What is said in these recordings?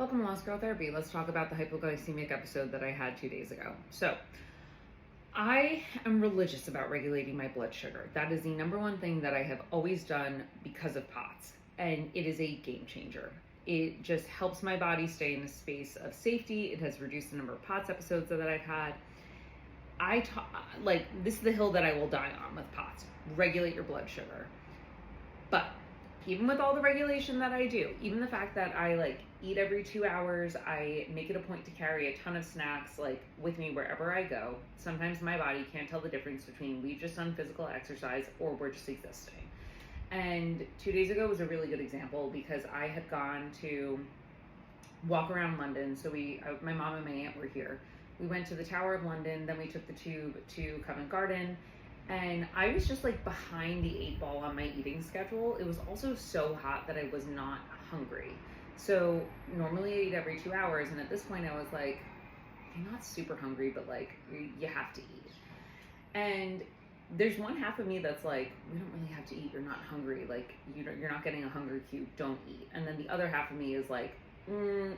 Welcome to Lost Girl Therapy. Let's talk about the hypoglycemic episode that I had 2 days ago. So, I am religious about regulating my blood sugar. That is the number one thing that I have always done because of POTS, and it is a game changer. It just helps my body stay in a space of safety. It has reduced the number of POTS episodes that I've had. This is the hill that I will die on with POTS. Regulate your blood sugar. But even with all the regulation that I do, even the fact that I eat every 2 hours, I make it a point to carry a ton of snacks with me wherever I go. Sometimes my body can't tell the difference between we've just done physical exercise or we're just existing. And 2 days ago was a really good example because I had gone to walk around London. So my mom and my aunt were here. We went to the Tower of London, then we took the tube to Covent Garden. And I was just behind the 8 ball on my eating schedule. It was also so hot that I was not hungry. So normally I eat every 2 hours. And at this point I was I'm not super hungry, but you have to eat. And there's one half of me that's we don't really have to eat. You're not hungry. You're not getting a hunger cue. Don't eat. And then the other half of me is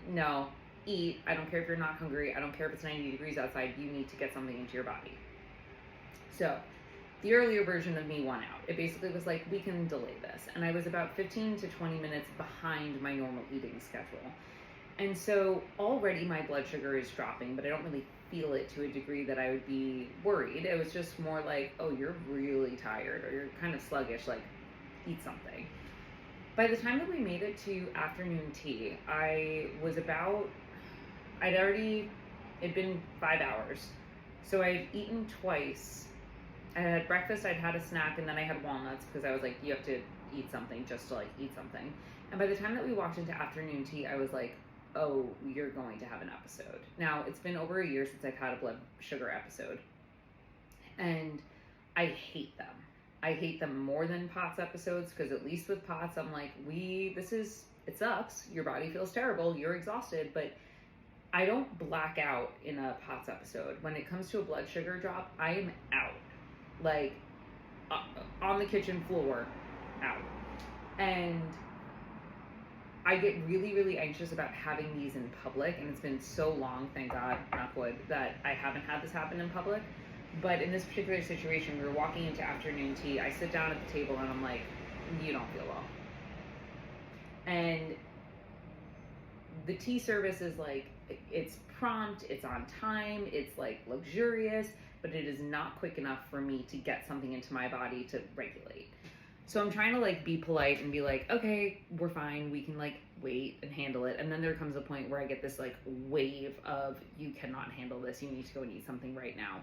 no, eat. I don't care if you're not hungry. I don't care if it's 90 degrees outside. You need to get something into your body. So the earlier version of me won out. It basically was we can delay this. And I was about 15 to 20 minutes behind my normal eating schedule. And so already my blood sugar is dropping, but I don't really feel it to a degree that I would be worried. It was just more oh, you're really tired or you're kind of sluggish, eat something. By the time that we made it to afternoon tea, it'd been 5 hours. So I'd eaten twice. I had breakfast, I'd had a snack, and then I had walnuts because I was you have to eat something just to eat something. And by the time that we walked into afternoon tea, I was oh, you're going to have an episode. Now, it's been over a year since I've had a blood sugar episode. And I hate them. I hate them more than POTS episodes because at least with POTS, I'm it sucks. Your body feels terrible. You're exhausted, but I don't black out in a POTS episode. When it comes to a blood sugar drop, I am out. On the kitchen floor, out. And I get really, really anxious about having these in public, and it's been so long, thank God, knock wood, that I haven't had this happen in public. But in this particular situation, we were walking into afternoon tea. I sit down at the table and I'm you don't feel well. And the tea service is it's prompt, it's on time, it's luxurious, but it is not quick enough for me to get something into my body to regulate. So I'm trying to be polite and be okay, we're fine, we can wait and handle it. And then there comes a point where I get this wave of, you cannot handle this, you need to go and eat something right now.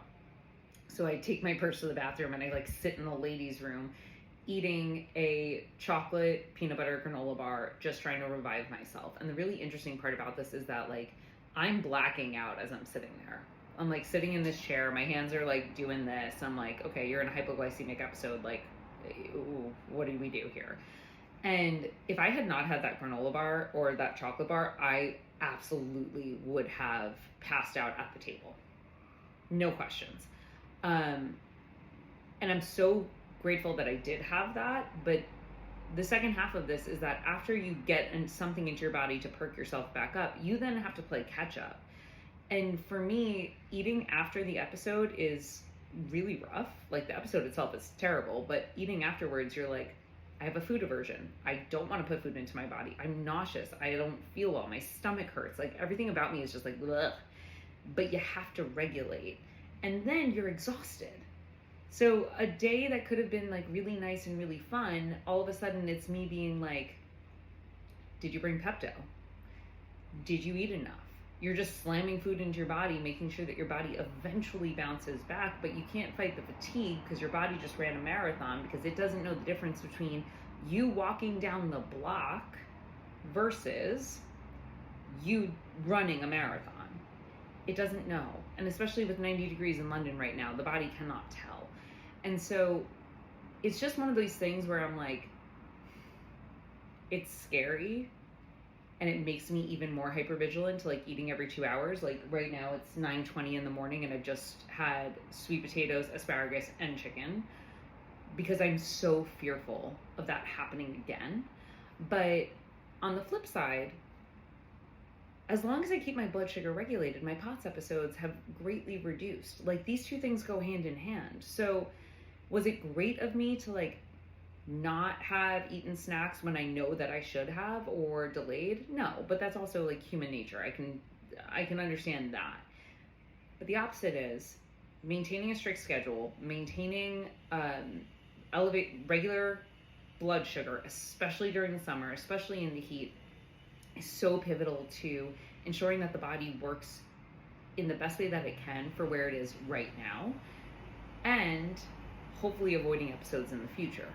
So I take my purse to the bathroom and I sit in the ladies' room eating a chocolate peanut butter granola bar, just trying to revive myself. And the really interesting part about this is that I'm blacking out as I'm sitting there. I'm sitting in this chair, my hands are doing this. I'm okay, you're in a hypoglycemic episode, ooh, what do we do here? And if I had not had that granola bar or that chocolate bar, I absolutely would have passed out at the table. No questions. And I'm so grateful that I did have that. But the second half of this is that after you get something into your body to perk yourself back up, you then have to play catch up. And for me, eating after the episode is really rough. The episode itself is terrible, but eating afterwards, you're I have a food aversion. I don't want to put food into my body. I'm nauseous. I don't feel well. My stomach hurts. Everything about me is just ugh. But you have to regulate. And then you're exhausted. So a day that could have been really nice and really fun, all of a sudden it's me being did you bring Pepto? Did you eat enough? You're just slamming food into your body, making sure that your body eventually bounces back, but you can't fight the fatigue because your body just ran a marathon, because it doesn't know the difference between you walking down the block versus you running a marathon. It doesn't know. And especially with 90 degrees in London right now, the body cannot tell. And so it's just one of those things where I'm it's scary. And it makes me even more hypervigilant to eating every 2 hours. Right now it's 9:20 in the morning and I've just had sweet potatoes, asparagus, and chicken because I'm so fearful of that happening again. But on the flip side, as long as I keep my blood sugar regulated, my POTS episodes have greatly reduced. Like, these two things go hand in hand. So was it great of me to like not have eaten snacks when I know that I should have, or delayed? No, but that's also like human nature. I can understand that. But the opposite is maintaining a strict schedule, maintaining regular blood sugar, especially during the summer, especially in the heat, is so pivotal to ensuring that the body works in the best way that it can for where it is right now, and hopefully avoiding episodes in the future.